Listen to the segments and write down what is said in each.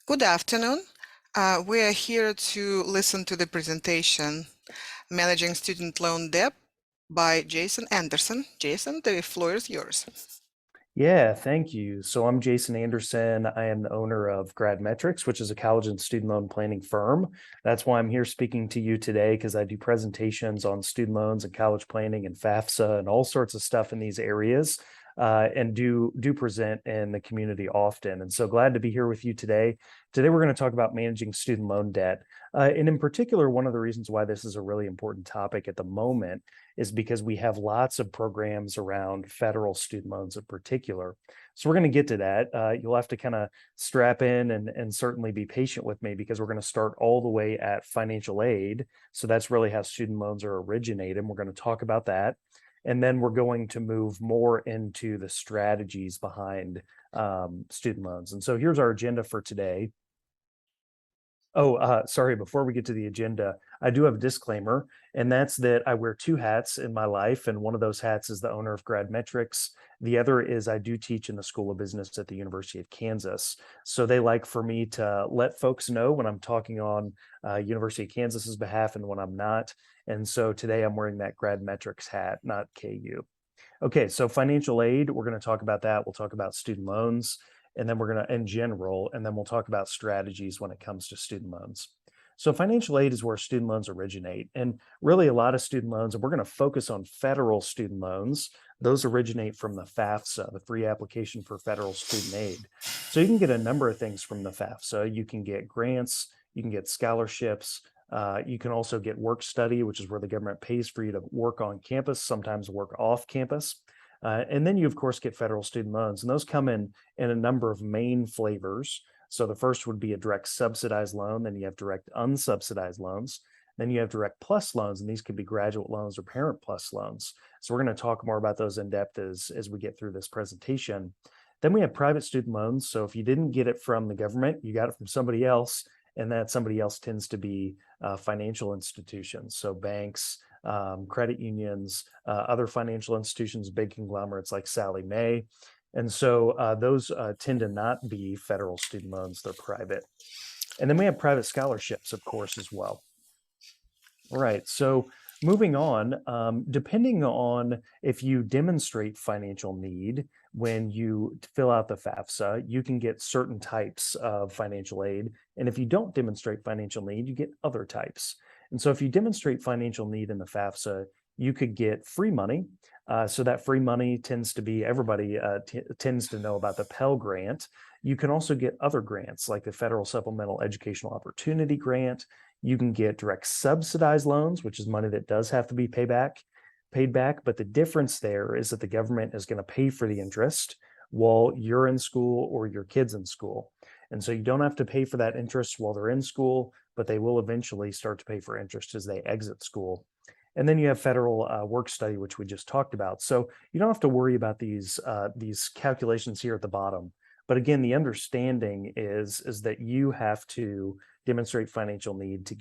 Good afternoon. We are here to listen to the presentation, Managing Student Loan Debt by Jason Anderson. Jason, the floor is yours. Yeah, thank you. So I'm Jason Anderson. I am the owner of Gradmetrics, which is a college and student loan planning firm. That's why I'm here speaking to you today, because I do presentations on student loans and college planning and FAFSA and all sorts of stuff in these areas, and do present in the community often. And so glad to be here with you today. Today we're going to talk about managing student loan debt. And in particular, one of the reasons why this is a really important topic at the moment is because we have lots of programs around federal student loans in particular. So we're going to get to that. You'll have to kind of strap in and certainly be patient with me, because we're going to start all the way at financial aid. So that's really how student loans are originated. We're going to talk about that. And then we're going to move more into the strategies behind student loans. And so here's our agenda for today. Sorry, before we get to the agenda, I do have a disclaimer, and that's that I wear two hats in my life, and one of those hats is the owner of Gradmetrics. The other is I do teach in the School of Business at the University of Kansas. So they like for me to let folks know when I'm talking on University of Kansas's behalf and when I'm not. And so today I'm wearing that Gradmetrics hat, not KU. Okay, so financial aid, we're going to talk about that. We'll talk about student loans, and then we're going to, in general, and then we'll talk about strategies when it comes to student loans. So financial aid is where student loans originate. And really a lot of student loans, and we're going to focus on federal student loans. Those originate from the FAFSA, the Free Application for Federal Student Aid. So you can get a number of things from the FAFSA. You can get grants, you can get scholarships, you can also get work study, which is where the government pays for you to work on campus, sometimes work off campus. And then you, of course, get federal student loans, and those come in a number of main flavors. So the first would be a direct subsidized loan. Then you have direct unsubsidized loans. Then you have direct plus loans, and these could be graduate loans or parent plus loans. So we're going to talk more about those in depth as we get through this presentation. Then we have private student loans. So if you didn't get it from the government, you got it from somebody else, and that somebody else tends to be financial institutions. So banks, credit unions, other financial institutions, big conglomerates like Sallie Mae. And so those tend to not be federal student loans, they're private. And then we have private scholarships, of course, as well. All right, so moving on, depending on if you demonstrate financial need when you fill out the FAFSA, you can get certain types of financial aid. And if you don't demonstrate financial need, you get other types. And so if you demonstrate financial need in the FAFSA, you could get free money. So that free money tends to be, everybody tends to know about the Pell Grant. You can also get other grants like the Federal Supplemental Educational Opportunity Grant. You can get direct subsidized loans, which is money that does have to be paid back. But the difference there is that the government is going to pay for the interest while you're in school or your kid's in school. And so you don't have to pay for that interest while they're in school, but they will eventually start to pay for interest as they exit school. And then you have federal work study, which we just talked about. So you don't have to worry about these calculations here at the bottom. But again, the understanding is that you have to demonstrate financial need to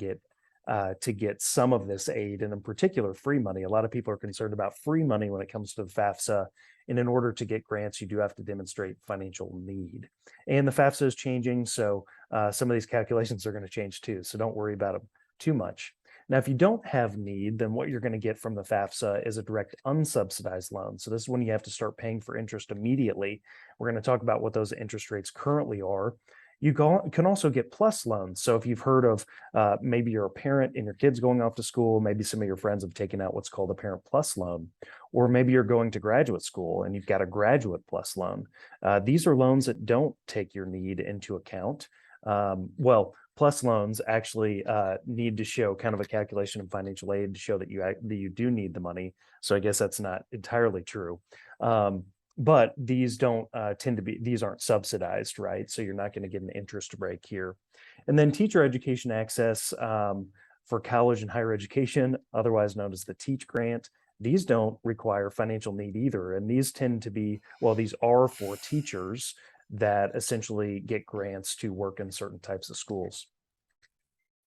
get some of this aid, and in particular, free money. A lot of people are concerned about free money when it comes to the FAFSA. And in order to get grants, you do have to demonstrate financial need. And the FAFSA is changing, so some of these calculations are going to change too. So don't worry about them too much. Now, if you don't have need, then what you're going to get from the FAFSA is a direct unsubsidized loan. So this is when you have to start paying for interest immediately. We're going to talk about what those interest rates currently are. You can also get plus loans. So if you've heard of maybe you're a parent and your kid's going off to school, maybe some of your friends have taken out what's called a parent plus loan, or maybe you're going to graduate school and you've got a graduate plus loan. These are loans that don't take your need into account. Plus loans actually need to show kind of a calculation of financial aid to show that you do need the money. So I guess that's not entirely true. But these don't these aren't subsidized, right? So you're not going to get an interest break here. And then teacher education access for college and higher education, otherwise known as the TEACH grant. These don't require financial need either. And these tend to be, well, these are for teachers that essentially get grants to work in certain types of schools.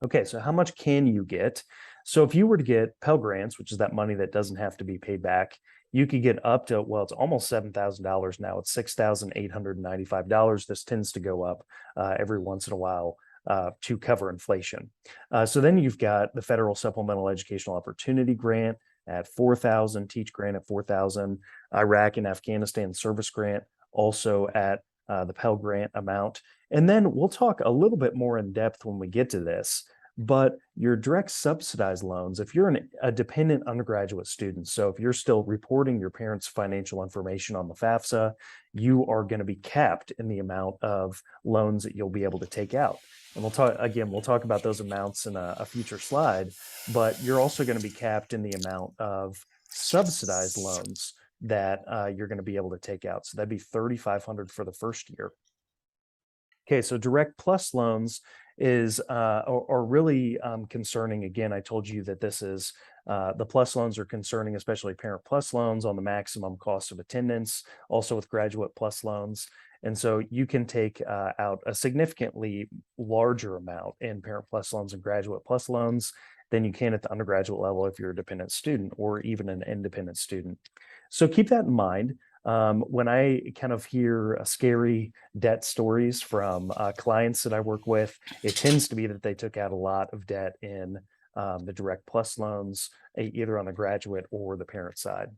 Okay, so how much can you get? So if you were to get Pell Grants, which is that money that doesn't have to be paid back, you could get up to, well, it's almost $7,000 now. It's $6,895. This tends to go up every once in a while to cover inflation. So then you've got the Federal Supplemental Educational Opportunity Grant at 4,000, Teach Grant at 4,000, Iraq and Afghanistan Service Grant also at the Pell Grant amount. And then we'll talk a little bit more in depth when we get to this, but your direct subsidized loans, if you're a dependent undergraduate student, so if you're still reporting your parents' financial information on the FAFSA, you are going to be capped in the amount of loans that you'll be able to take out. And we'll talk about those amounts in a future slide, but you're also going to be capped in the amount of subsidized loans that you're going to be able to take out. So that'd be $3,500 for the first year. Okay, so direct plus loans are really concerning. Again, I told you that this is the plus loans are concerning, especially parent plus loans on the maximum cost of attendance, also with graduate plus loans. And so you can take out a significantly larger amount in parent plus loans and graduate plus loans than you can at the undergraduate level if you're a dependent student or even an independent student. So keep that in mind. When I kind of hear scary debt stories from clients that I work with, it tends to be that they took out a lot of debt in the direct plus loans, either on the graduate or the parent side.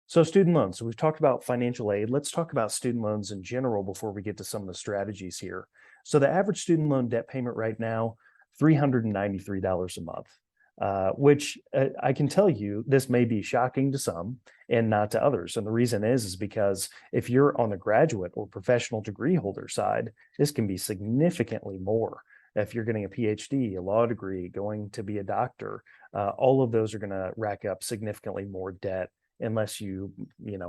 So student loans. So we've talked about financial aid. Let's talk about student loans in general before we get to some of the strategies here. So the average student loan debt payment right now, $393 a month. Which I can tell you, this may be shocking to some and not to others. And the reason is because if you're on the graduate or professional degree holder side, this can be significantly more. If you're getting a PhD, a law degree, going to be a doctor, all of those are going to rack up significantly more debt unless you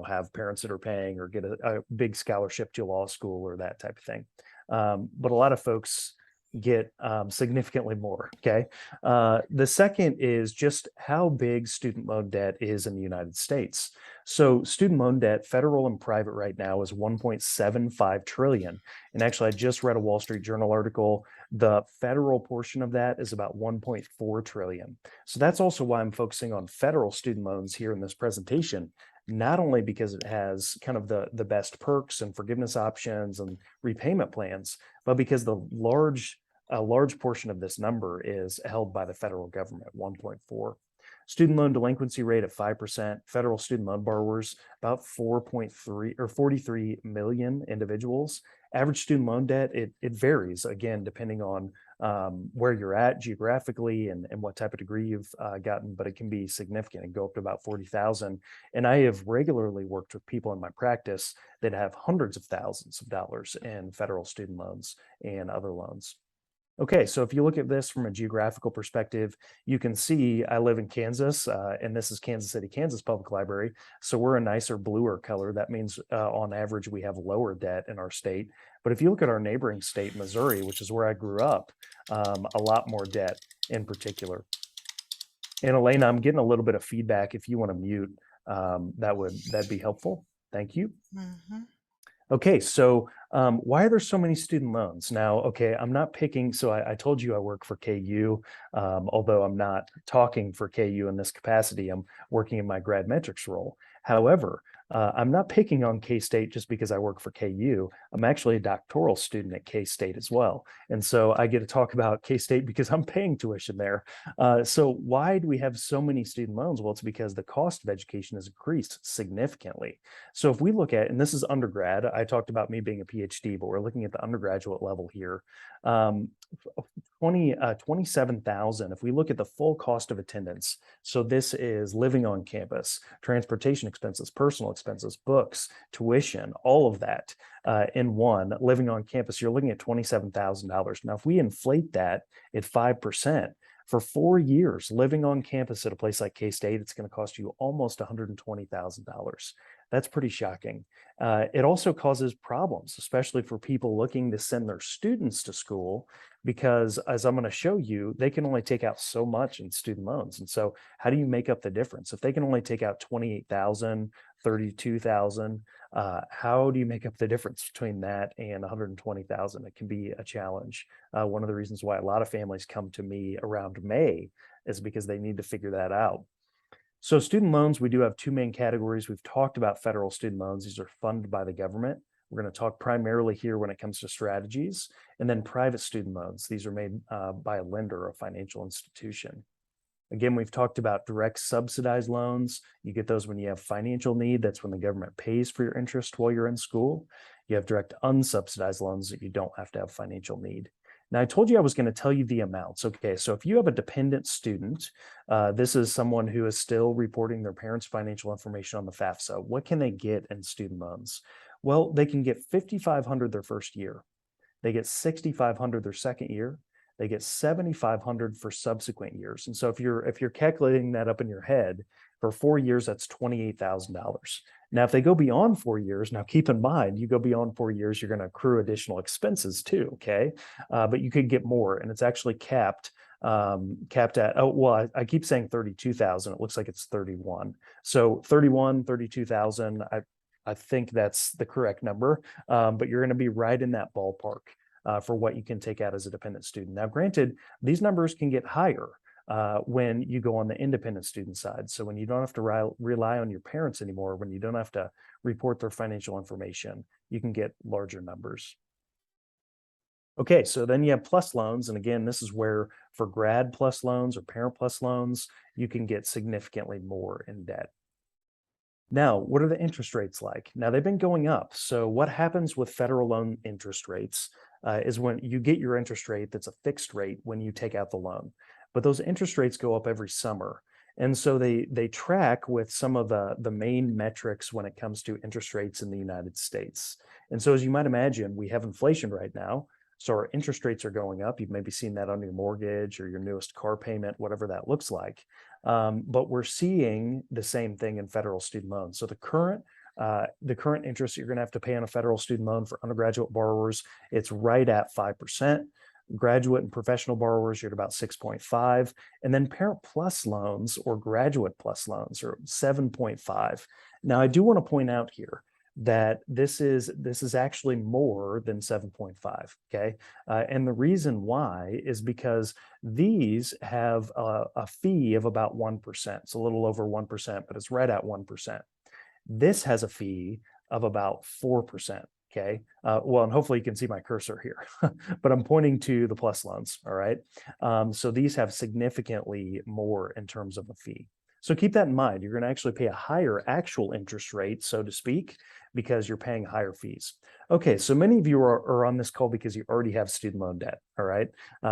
have parents that are paying or get a big scholarship to law school or that type of thing. But a lot of folks get significantly more. Okay. The second is just how big student loan debt is in the United States. So student loan debt, federal and private right now, is 1.75 trillion. And actually, I just read a Wall Street Journal article. The federal portion of that is about 1.4 trillion. So that's also why I'm focusing on federal student loans here in this presentation, not only because it has kind of the best perks and forgiveness options and repayment plans, but because a large portion of this number is held by the federal government, 1.4. Student loan delinquency rate at 5%, federal student loan borrowers, about 4.3 or 43 million individuals. Average student loan debt, it varies, again, depending on where you're at geographically and what type of degree you've gotten, but it can be significant and go up to about 40,000. And I have regularly worked with people in my practice that have hundreds of thousands of dollars in federal student loans and other loans. Okay, so if you look at this from a geographical perspective, you can see I live in Kansas, and this is Kansas City, Kansas Public Library. So we're a nicer bluer color. That means on average, we have lower debt in our state. But if you look at our neighboring state, Missouri, which is where I grew up, a lot more debt in particular. And Elena, I'm getting a little bit of feedback. If you want to mute, that'd be helpful. Thank you. Mhm. Okay, so why are there so many student loans? Now, okay, I'm not picking, so I told you I work for KU, although I'm not talking for KU in this capacity, I'm working in my Gradmetrics role. However, I'm not picking on K-State just because I work for KU. I'm actually a doctoral student at K-State as well. And so I get to talk about K-State because I'm paying tuition there. So why do we have so many student loans? Well, it's because the cost of education has increased significantly. So if we look at, and this is undergrad, I talked about me being a PhD, but we're looking at the undergraduate level here. 27,000, if we look at the full cost of attendance, so this is living on campus, transportation expenses, personal expenses, books, tuition, all of that in one, living on campus, you're looking at $27,000. Now, if we inflate that at 5%, for 4 years, living on campus at a place like K-State, it's going to cost you almost $120,000. That's pretty shocking. It also causes problems, especially for people looking to send their students to school, because as I'm going to show you, they can only take out so much in student loans. And so how do you make up the difference? If they can only take out 28,000, 32,000, how do you make up the difference between that and 120,000? It can be a challenge. One of the reasons why a lot of families come to me around May is because they need to figure that out. So student loans, we do have two main categories. We've talked about federal student loans. These are funded by the government. We're going to talk primarily here when it comes to strategies, and then private student loans. These are made by a lender or a financial institution. Again, we've talked about direct subsidized loans. You get those when you have financial need. That's when the government pays for your interest while you're in school. You have direct unsubsidized loans that you don't have to have financial need. Now, I told you I was going to tell you the amounts. Okay, so if you have a dependent student, this is someone who is still reporting their parents' financial information on the FAFSA. What can they get in student loans? Well, they can get $5,500 their first year. They get $6,500 their second year. They get $7,500 for subsequent years. And so if you're calculating that up in your head, for 4 years, that's $28,000. Now, if they go beyond 4 years, now keep in mind, you go beyond 4 years, you're going to accrue additional expenses too, okay? But you could get more, and it's actually capped at, oh, well, I keep saying 32,000. It looks like it's 31. So 31, 32,000, I think that's the correct number, but you're going to be right in that ballpark for what you can take out as a dependent student. Now, granted, these numbers can get higher when you go on the independent student side. So when you don't have to rely on your parents anymore, when you don't have to report their financial information, you can get larger numbers. Okay, so then you have plus loans. And again, this is where for grad plus loans or parent plus loans, you can get significantly more in debt. Now, what are the interest rates like? Now, they've been going up. So what happens with federal loan interest rates is when you get your interest rate that's a fixed rate when you take out the loan. But those interest rates go up every summer. And so they track with some of the main metrics when it comes to interest rates in the United States. And so as you might imagine, we have inflation right now. So our interest rates are going up. You've maybe seen that on your mortgage or your newest car payment, whatever that looks like. But we're seeing the same thing in federal student loans. So the current interest you're going to have to pay on a federal student loan for undergraduate borrowers, it's right at 5%. Graduate and professional borrowers, you're at about 6.5. And then parent plus loans or graduate plus loans are 7.5. Now, I do want to point out here that this is actually more than 7.5. Okay, and the reason why is because these have a fee of about 1%. It's a little over 1%, but it's right at 1%. This has a fee of about 4%. Okay, well, and hopefully you can see my cursor here, but I'm pointing to the plus loans. All right, so these have significantly more in terms of a fee. So keep that in mind. You're going to actually pay a higher actual interest rate, so to speak, because you're paying higher fees. Okay, so many of you are on this call because you already have student loan debt, all right?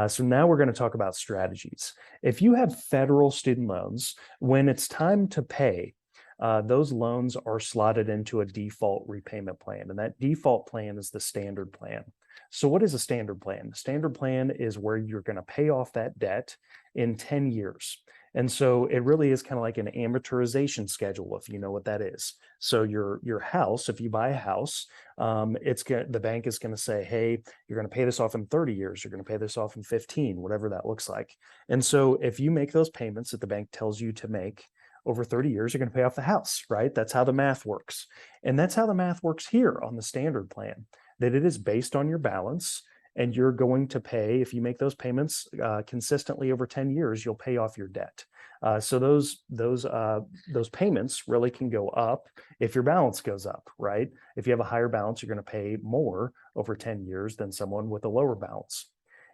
So now we're going to talk about strategies. If you have federal student loans, when it's time to pay, those loans are slotted into a default repayment plan, and that default plan is the standard plan. So what is a standard plan? The standard plan is where you're going to pay off that debt in 10 years. And so it really is kind of like an amortization schedule, if you know what that is. So your house, if you buy a house, the bank is going to say, hey, you're going to pay this off in 30 years, you're going to pay this off in 15, whatever that looks like. And so if you make those payments that the bank tells you to make over 30 years, you're going to pay off the house, right? That's how the math works. And that's how the math works here on the standard plan, that it is based on your balance. And you're going to pay, if you make those payments consistently over 10 years, you'll pay off your debt. So those payments really can go up if your balance goes up, right? If you have a higher balance, you're going to pay more over 10 years than someone with a lower balance.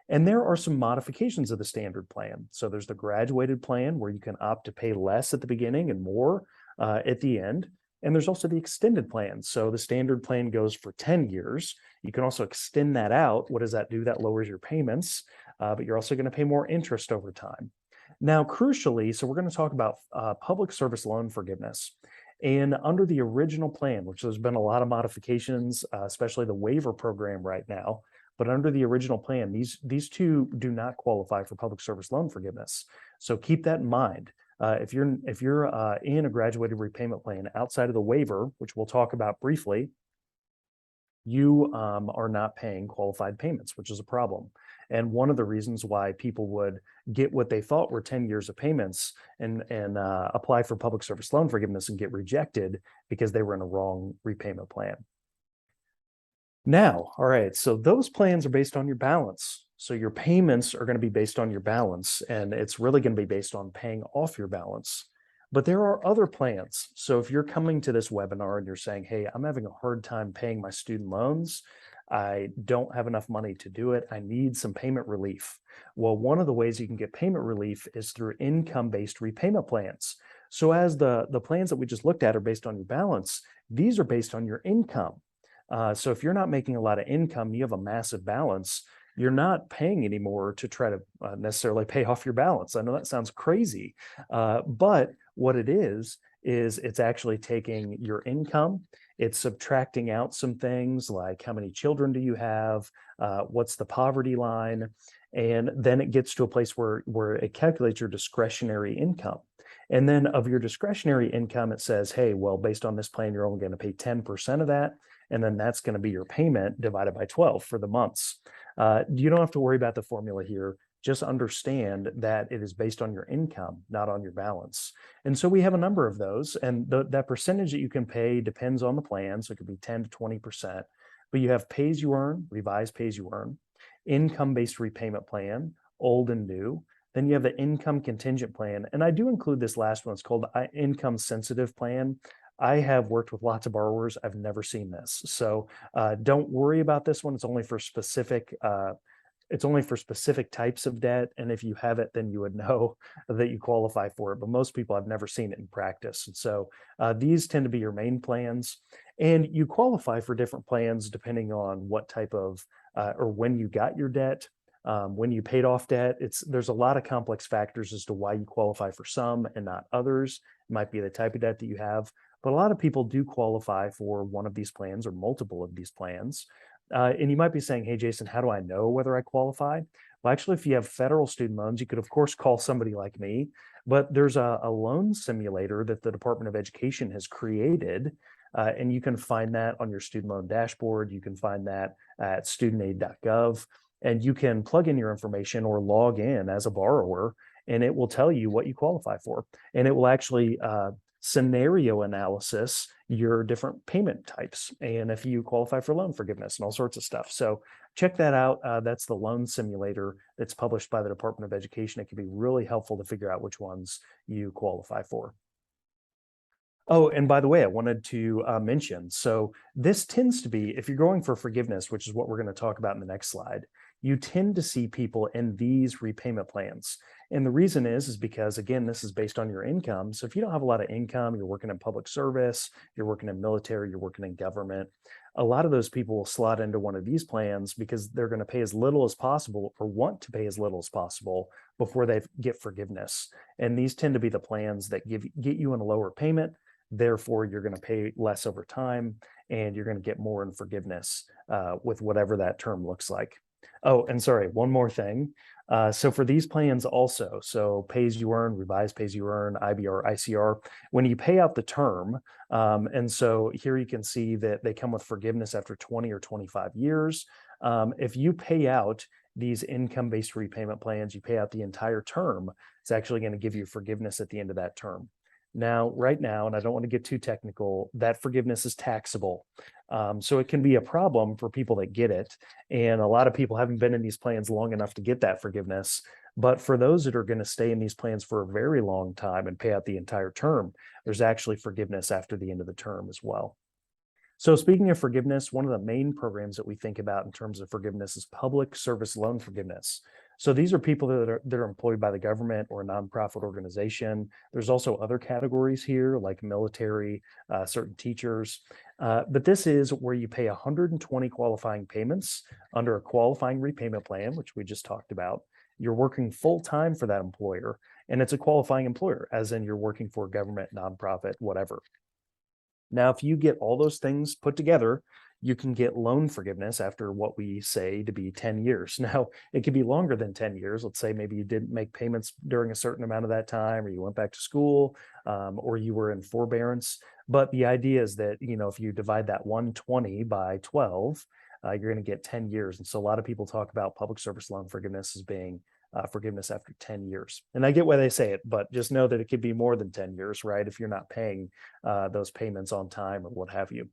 And there are some modifications of the standard plan. So there's the graduated plan where you can opt to pay less at the beginning and more at the end. And there's also the extended plan. So the standard plan goes for 10 years. You can also extend that out. What does that do? That lowers your payments, but you're also going to pay more interest over time. Now, crucially, so we're going to talk about public service loan forgiveness. And under the original plan, which there's been a lot of modifications, especially the waiver program right now, but under the original plan, these two do not qualify for public service loan forgiveness. So keep that in mind. If you're in a graduated repayment plan outside of the waiver, which we'll talk about briefly, you are not paying qualified payments, which is a problem. And one of the reasons why people would get what they thought were 10 years of payments and apply for public service loan forgiveness and get rejected because they were in a wrong repayment plan. Now, all right, so those plans are based on your balance. So your payments are going to be based on your balance, and it's really going to be based on paying off your balance. But there are other plans. So if you're coming to this webinar and you're saying, hey, I'm having a hard time paying my student loans, I don't have enough money to do it, I need some payment relief. Well, one of the ways you can get payment relief is through income-based repayment plans. So as the plans that we just looked at are based on your balance, these are based on your income. So if you're not making a lot of income, you have a massive balance, you're not paying anymore to try to necessarily pay off your balance. I know that sounds crazy, but what it is it's actually taking your income, it's subtracting out some things like how many children do you have, what's the poverty line, and then it gets to a place where it calculates your discretionary income. And then of your discretionary income, it says, hey, well, based on this plan, you're only going to pay 10% of that. And then that's going to be your payment divided by 12 for the months. You don't have to worry about the formula here. Just understand that it is based on your income, not on your balance. And so we have a number of those, and that percentage that you can pay depends on the plan. So it could be 10 to 20%, but you have pay as you earn, revised pay as you earn, income-based repayment plan, old and new. Then you have the income contingent plan. And I do include this last one. It's called the income sensitive plan. I have worked with lots of borrowers. I've never seen this. So don't worry about this one. It's only for specific types of debt. And if you have it, then you would know that you qualify for it. But most people have never seen it in practice. And so these tend to be your main plans. And you qualify for different plans depending on what type of or when you got your debt, when you paid off debt. There's a lot of complex factors as to why you qualify for some and not others. It might be the type of debt that you have. But a lot of people do qualify for one of these plans or multiple of these plans. And you might be saying, hey, Jason, how do I know whether I qualify? Well, actually, if you have federal student loans, you could, of course, call somebody like me. But there's a loan simulator that the Department of Education has created. And you can find that on your student loan dashboard. You can find that at studentaid.gov. And you can plug in your information or log in as a borrower, and it will tell you what you qualify for. And it will actually scenario analysis your different payment types and if you qualify for loan forgiveness and all sorts of stuff. So check that out. That's the loan simulator that's published by the Department of Education. It can be really helpful to figure out which ones you qualify for. Oh, and by the way, I wanted to mention, so this tends to be, if you're going for forgiveness, which is what we're going to talk about in the next slide, you tend to see people in these repayment plans. And the reason is because, again, this is based on your income. So if you don't have a lot of income, you're working in public service, you're working in military, you're working in government, a lot of those people will slot into one of these plans because they're going to pay as little as possible or want to pay as little as possible before they get forgiveness. And these tend to be the plans that get you in a lower payment. Therefore, you're going to pay less over time and you're going to get more in forgiveness with whatever that term looks like. Oh, and sorry, one more thing. So for these plans also, so pay as you earn, revised pay as you earn, IBR, ICR, when you pay out the term, and so here you can see that they come with forgiveness after 20 or 25 years. If you pay out these income-based repayment plans, you pay out the entire term, it's actually going to give you forgiveness at the end of that term. Now, right now, and I don't want to get too technical, that forgiveness is taxable. So it can be a problem for people that get it. And a lot of people haven't been in these plans long enough to get that forgiveness. But for those that are going to stay in these plans for a very long time and pay out the entire term, there's actually forgiveness after the end of the term as well. So speaking of forgiveness, one of the main programs that we think about in terms of forgiveness is public service loan forgiveness. So these are people that are employed by the government or a nonprofit organization. There's also other categories here like military, certain teachers. But this is where you pay 120 qualifying payments under a qualifying repayment plan, which we just talked about. You're working full time for that employer, and it's a qualifying employer, as in you're working for a government, nonprofit, whatever. Now, if you get all those things put together, you can get loan forgiveness after what we say to be 10 years. Now, it could be longer than 10 years. Let's say maybe you didn't make payments during a certain amount of that time, or you went back to school, or you were in forbearance. But the idea is that, if you divide that 120 by 12, you're going to get 10 years. And so a lot of people talk about public service loan forgiveness as being forgiveness after 10 years. And I get why they say it, but just know that it could be more than 10 years, right? If you're not paying those payments on time or what have you.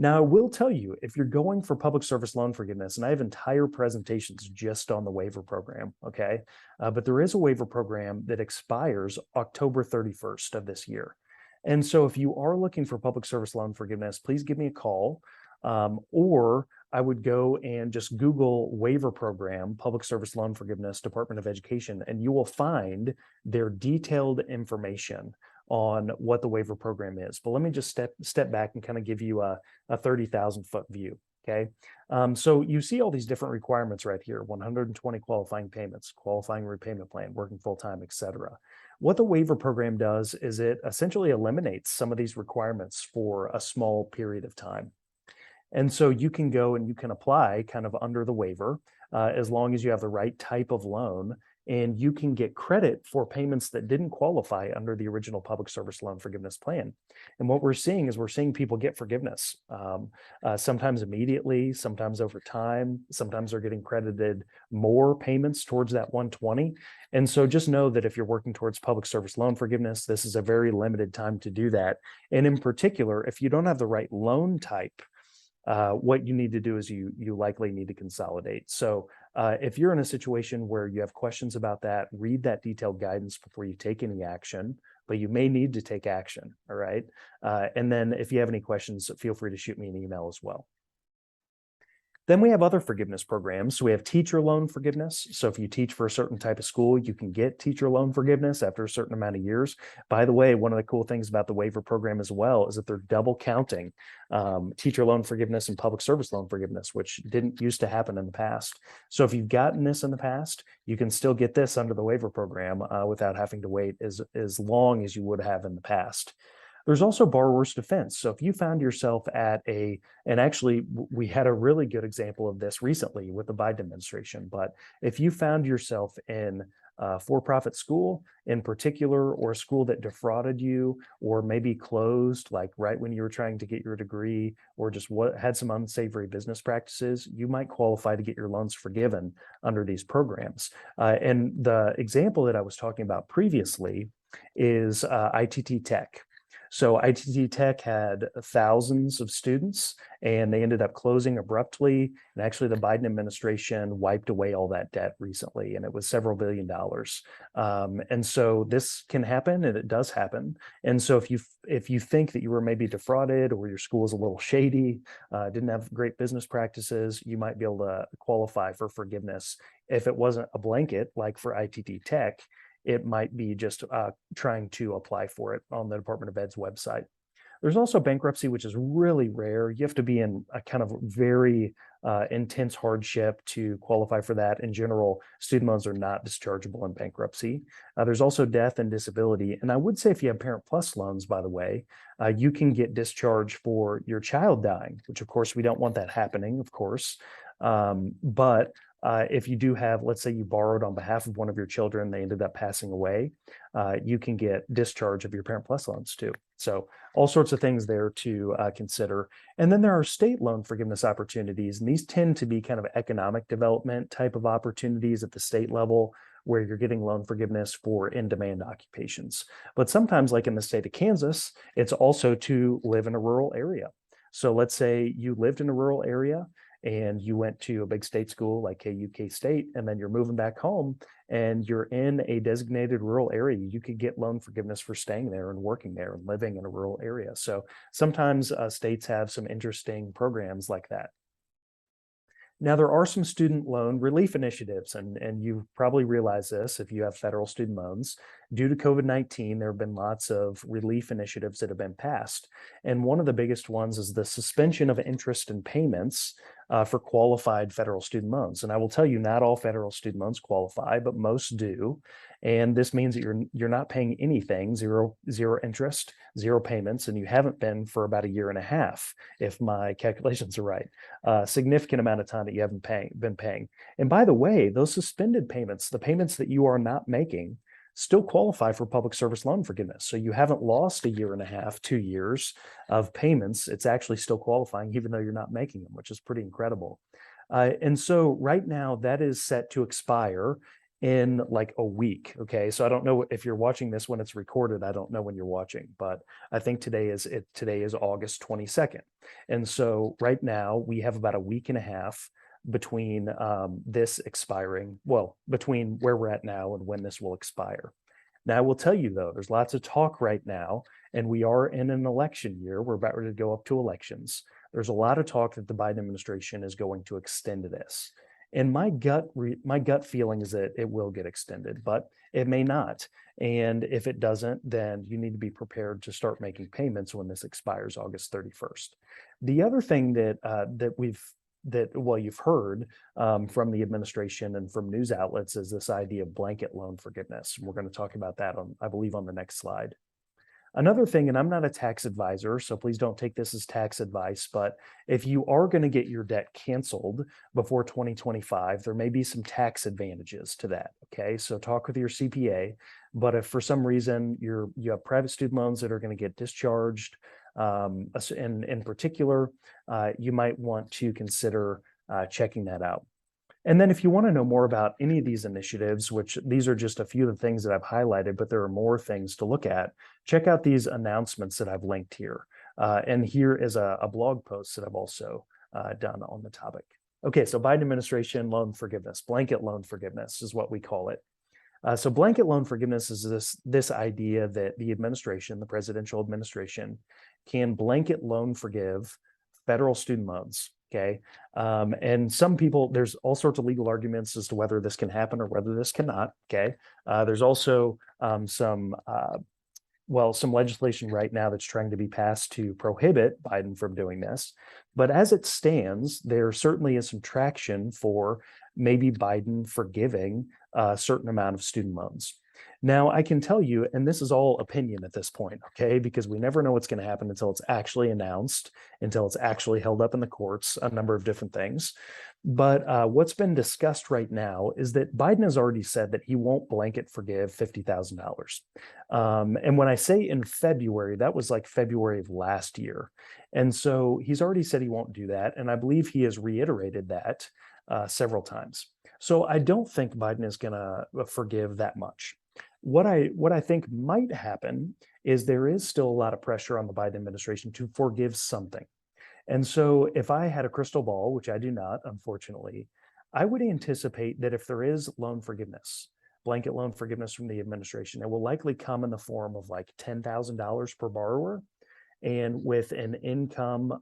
Now, I will tell you, if you're going for public service loan forgiveness, and I have entire presentations just on the waiver program, okay? But there is a waiver program that expires October 31st of this year. And so if you are looking for public service loan forgiveness, please give me a call, or I would go and just Google waiver program, public service loan forgiveness, Department of Education, and you will find their detailed information on what the waiver program is. But let me just step back and kind of give you a 30,000-foot view. Okay. So you see all these different requirements right here: 120 qualifying payments, qualifying repayment plan, working full-time, etc. What the waiver program does is it essentially eliminates some of these requirements for a small period of time. And so you can go and you can apply kind of under the waiver, as long as you have the right type of loan, and you can get credit for payments that didn't qualify under the original public service loan forgiveness plan. And what we're seeing is we're seeing people get forgiveness, sometimes immediately, sometimes over time, sometimes they're getting credited more payments towards that 120. And so just know that if you're working towards public service loan forgiveness, this is a very limited time to do that. And in particular, if you don't have the right loan type, what you need to do is you likely need to consolidate. So if you're in a situation where you have questions about that, read that detailed guidance before you take any action, but you may need to take action. All right. And then if you have any questions, feel free to shoot me an email as well. Then we have other forgiveness programs. So we have teacher loan forgiveness. So if you teach for a certain type of school, you can get teacher loan forgiveness after a certain amount of years. By the way, one of the cool things about the waiver program as well is that they're double counting teacher loan forgiveness and public service loan forgiveness, which didn't used to happen in the past. So if you've gotten this in the past, you can still get this under the waiver program without having to wait as long as you would have in the past. There's also borrower's defense. So if you found yourself at and actually we had a really good example of this recently with the Biden administration, but if you found yourself in a for-profit school in particular, or a school that defrauded you, or maybe closed like right when you were trying to get your degree, or just had some unsavory business practices, you might qualify to get your loans forgiven under these programs. And the example that I was talking about previously is ITT Tech. So ITT Tech had thousands of students, and they ended up closing abruptly. And actually, the Biden administration wiped away all that debt recently, and it was several $billion. And so this can happen, and it does happen. And so if you think that you were maybe defrauded, or your school is a little shady, didn't have great business practices, you might be able to qualify for forgiveness. If it wasn't a blanket like for ITT Tech, it might be just trying to apply for it on the Department of Ed's website. There's also bankruptcy, which is really rare. You have to be in a kind of very intense hardship to qualify for that. In general, student loans are not dischargeable in bankruptcy. There's also death and disability. And I would say if you have Parent Plus loans, by the way, you can get discharged for your child dying, which of course we don't want that happening, of course. But if you do have, let's say you borrowed on behalf of one of your children, they ended up passing away, you can get discharge of your Parent Plus loans too. So all sorts of things there to consider. And then there are state loan forgiveness opportunities, and these tend to be kind of economic development type of opportunities at the state level, where you're getting loan forgiveness for in-demand occupations. But sometimes, like in the state of Kansas, it's also to live in a rural area. So let's say you lived in a rural area and you went to a big state school like KU State, and then you're moving back home and you're in a designated rural area, you could get loan forgiveness for staying there and working there and living in a rural area. So sometimes states have some interesting programs like that. Now, there are some student loan relief initiatives, and you probably realize this if you have federal student loans. Due to COVID-19, there have been lots of relief initiatives that have been passed. And one of the biggest ones is the suspension of interest and payments for qualified federal student loans. And I will tell you, not all federal student loans qualify, but most do. And this means that you're not paying anything, zero interest, zero payments, and you haven't been for about a year and a half, if my calculations are right. Significant amount of time that you haven't been paying. And by the way, those suspended payments, the payments that you are not making, still qualify for public service loan forgiveness. So you haven't lost a year and a half, 2 years of payments. It's actually still qualifying, even though you're not making them, which is pretty incredible. And so right now that is set to expire in like a week. Okay, so I don't know if you're watching this when it's recorded. I don't know when you're watching, but I think today is August 22nd. And so right now we have about a week and a half between this expiring, well, between where we're at now and when this will expire. Now, I will tell you though, there's lots of talk right now, and we are in an election year. We're about ready to go up to elections. There's a lot of talk that the Biden administration is going to extend this. And my gut feeling is that it will get extended, but it may not. And if it doesn't, then you need to be prepared to start making payments when this expires August 31st. The other thing that you've heard from the administration and from news outlets is this idea of blanket loan forgiveness. And we're going to talk about that I believe, on the next slide. Another thing, and I'm not a tax advisor, so please don't take this as tax advice, but if you are going to get your debt canceled before 2025, there may be some tax advantages to that. Okay, so talk with your CPA. But if for some reason you have private student loans that are going to get discharged, in particular, you might want to consider checking that out. And then if you want to know more about any of these initiatives, which these are just a few of the things that I've highlighted, but there are more things to look at, check out these announcements that I've linked here. And here is a blog post that I've also done on the topic. Okay, so Biden administration loan forgiveness, blanket loan forgiveness is what we call it. So blanket loan forgiveness is this idea that the administration, the presidential administration, can blanket loan forgive federal student loans. Okay. And some people, there's all sorts of legal arguments as to whether this can happen or whether this cannot. Okay. There's also some legislation right now that's trying to be passed to prohibit Biden from doing this. But as it stands, there certainly is some traction for maybe Biden forgiving a certain amount of student loans. Now, I can tell you, and this is all opinion at this point, okay, because we never know what's going to happen until it's actually announced, until it's actually held up in the courts, a number of different things. But what's been discussed right now is that Biden has already said that he won't blanket forgive $50,000. And when I say in February, that was like February of last year. And so he's already said he won't do that. And I believe he has reiterated that several times. So I don't think Biden is going to forgive that much. What I think might happen is there is still a lot of pressure on the Biden administration to forgive something. And so if I had a crystal ball, which I do not, unfortunately, I would anticipate that if there is loan forgiveness, blanket loan forgiveness from the administration, it will likely come in the form of like $10,000 per borrower and with an income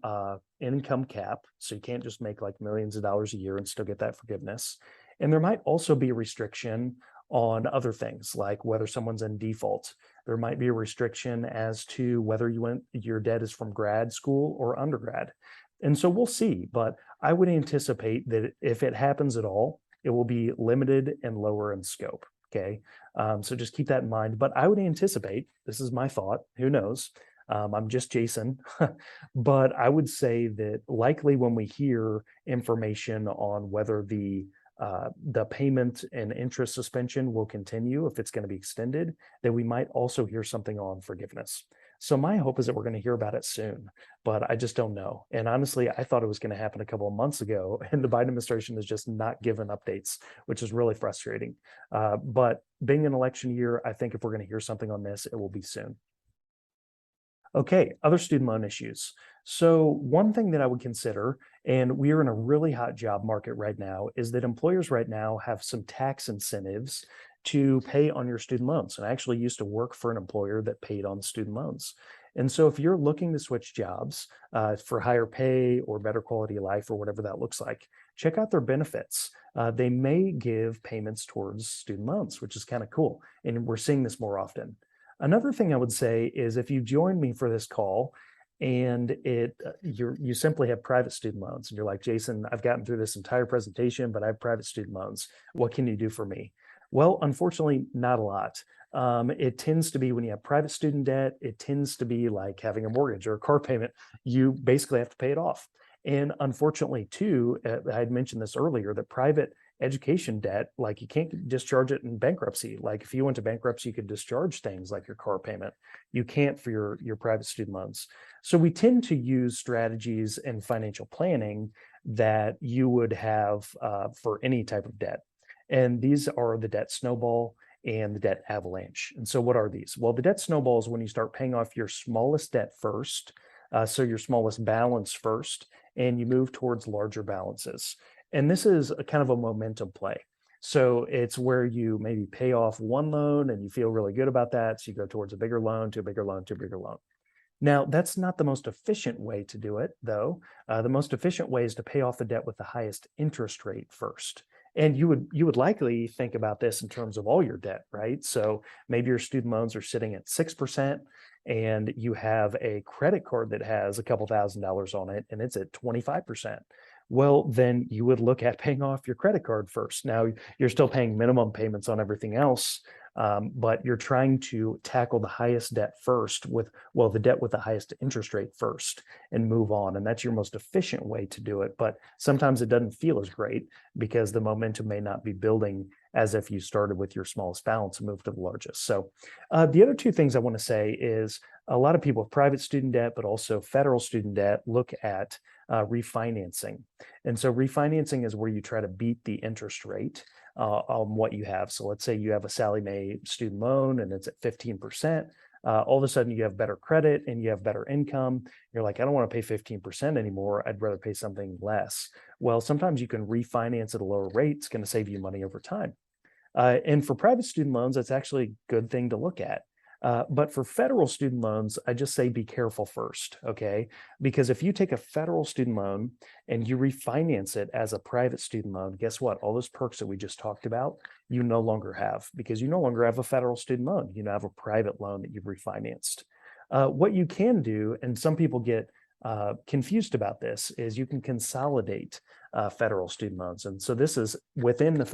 cap. So you can't just make like millions of dollars a year and still get that forgiveness. And there might also be a restriction on other things, like whether someone's in default. There might be a restriction as to whether your debt is from grad school or undergrad. And so we'll see, but I would anticipate that if it happens at all, it will be limited and lower in scope. Okay, so just keep that in mind. But I would anticipate, this is my thought, who knows? I'm just Jason, but I would say that likely when we hear information on whether the payment and interest suspension will continue, if it's going to be extended, then we might also hear something on forgiveness. So my hope is that we're going to hear about it soon, but I just don't know. And honestly, I thought it was going to happen a couple of months ago, and the Biden administration has just not given updates, which is really frustrating. But being an election year, I think if we're going to hear something on this, it will be soon. Okay, other student loan issues. So one thing that I would consider, and we are in a really hot job market right now, is that employers right now have some tax incentives to pay on your student loans. And I actually used to work for an employer that paid on student loans. And so if you're looking to switch jobs for higher pay or better quality of life or whatever that looks like, check out their benefits. They may give payments towards student loans, which is kind of cool. And we're seeing this more often. Another thing I would say is if you join me for this call and you simply have private student loans and you're like, Jason, I've gotten through this entire presentation, but I have private student loans. What can you do for me? Well, unfortunately, not a lot. It tends to be when you have private student debt, it tends to be like having a mortgage or a car payment. You basically have to pay it off. And unfortunately, too, I had mentioned this earlier, that private education debt, like you can't discharge it in bankruptcy. Like if you went to bankruptcy, you could discharge things like your car payment. You can't for your private student loans. So we tend to use strategies in financial planning that you would have for any type of debt. And these are the debt snowball and the debt avalanche. And so what are these? Well, the debt snowball is when you start paying off your smallest debt first, so your smallest balance first, and you move towards larger balances. And this is a kind of a momentum play. So it's where you maybe pay off one loan and you feel really good about that. So you go towards a bigger loan, to a bigger loan, to a bigger loan. Now, that's not the most efficient way to do it, though. The most efficient way is to pay off the debt with the highest interest rate first. And you would likely think about this in terms of all your debt, right? So maybe your student loans are sitting at 6%, and you have a credit card that has a couple $1,000s on it, and it's at 25%. Well, then you would look at paying off your credit card first. Now, you're still paying minimum payments on everything else, but you're trying to tackle the highest debt first with, well, the debt with the highest interest rate first and move on. And that's your most efficient way to do it. But sometimes it doesn't feel as great because the momentum may not be building as if you started with your smallest balance and moved to the largest. So the other two things I want to say is a lot of people with private student debt, but also federal student debt, look at refinancing. And so refinancing is where you try to beat the interest rate on what you have. So let's say you have a Sallie Mae student loan and it's at 15%. All of a sudden you have better credit and you have better income. You're like, I don't want to pay 15% anymore. I'd rather pay something less. Well, sometimes you can refinance at a lower rate. It's going to save you money over time. And for private student loans, that's actually a good thing to look at. But for federal student loans, I just say be careful first, okay? Because if you take a federal student loan and you refinance it as a private student loan, guess what? All those perks that we just talked about, you no longer have because you no longer have a federal student loan. You now have a private loan that you've refinanced. What you can do, and some people get confused about this, is you can consolidate federal student loans. And so this is within the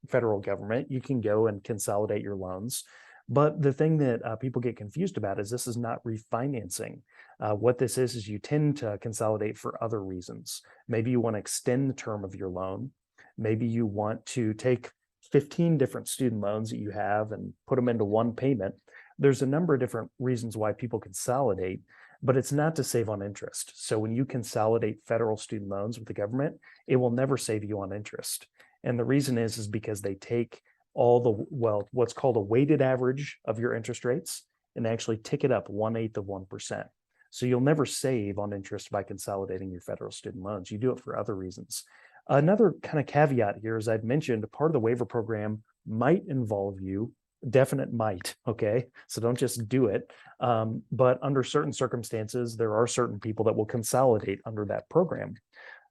federal government. You can go and consolidate your loans. But the thing that people get confused about is this is not refinancing. What this is you tend to consolidate for other reasons. Maybe you want to extend the term of your loan. Maybe you want to take 15 different student loans that you have and put them into one payment. There's a number of different reasons why people consolidate, but it's not to save on interest. So when you consolidate federal student loans with the government, it will never save you on interest. And the reason is because they take all the, well, what's called a weighted average of your interest rates and actually tick it up 1/8 of 1%. So you'll never save on interest by consolidating your federal student loans. You do it for other reasons. Another kind of caveat here, as I've mentioned, part of the waiver program might involve you, definite might, okay? So don't just do it. But under certain circumstances, there are certain people that will consolidate under that program.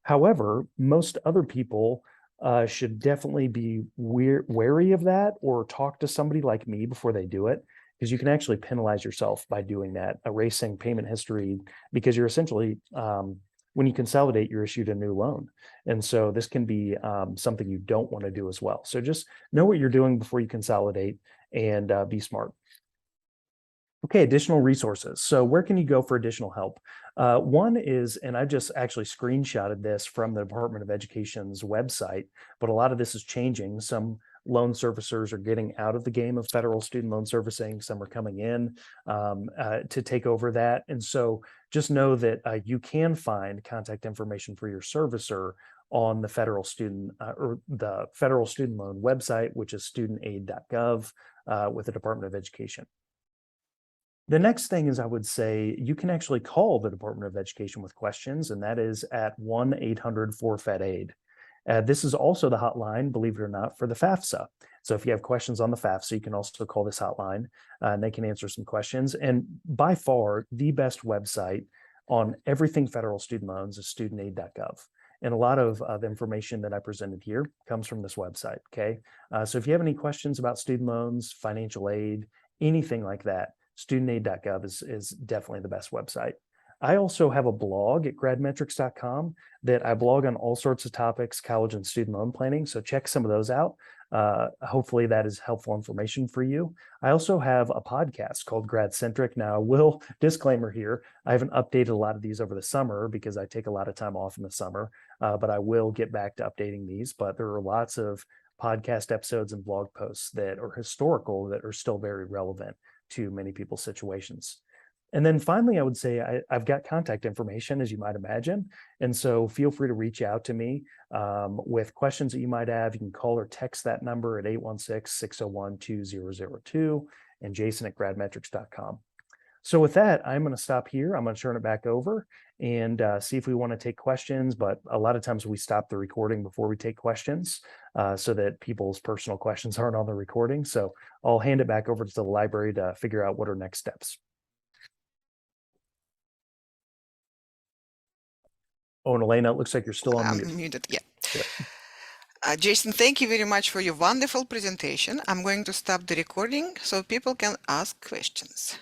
However, most other people should definitely be wary of that or talk to somebody like me before they do it, because you can actually penalize yourself by doing that, erasing payment history, because you're essentially, when you consolidate, you're issued a new loan. And so this can be something you don't want to do as well. So just know what you're doing before you consolidate and be smart. Okay, additional resources. So where can you go for additional help? One is, and I just actually screenshotted this from the Department of Education's website, but a lot of this is changing. Some loan servicers are getting out of the game of federal student loan servicing. Some are coming in to take over that. And so just know that you can find contact information for your servicer on the federal student or the federal student loan website, which is studentaid.gov with the Department of Education. The next thing is I would say you can actually call the Department of Education with questions, and that is at 1-800-4FED-AID. This is also the hotline, believe it or not, for the FAFSA. So if you have questions on the FAFSA, you can also call this hotline and they can answer some questions. And by far, the best website on everything federal student loans is studentaid.gov. And a lot of the information that I presented here comes from this website, okay? So if you have any questions about student loans, financial aid, anything like that, studentaid.gov is definitely the best website. I also have a blog at gradmetrics.com that I blog on all sorts of topics, college and student loan planning. So check some of those out. Hopefully that is helpful information for you. I also have a podcast called GradCentric. Now, I will, disclaimer here, I haven't updated a lot of these over the summer because I take a lot of time off in the summer, but I will get back to updating these. But there are lots of podcast episodes and blog posts that are historical that are still very relevant to many people's situations. And then finally, I would say I've got contact information, as you might imagine. And so feel free to reach out to me with questions that you might have. You can call or text that number at 816-601-2002 and jason@gradmetrics.com. So with that, I'm going to stop here. I'm going to turn it back over and see if we want to take questions. But a lot of times we stop the recording before we take questions so that people's personal questions aren't on the recording. So I'll hand it back over to the library to figure out what are next steps. Oh, and Elena, it looks like you're still on mute. I'm muted, yeah. Yep. Jason, thank you very much for your wonderful presentation. I'm going to stop the recording so people can ask questions.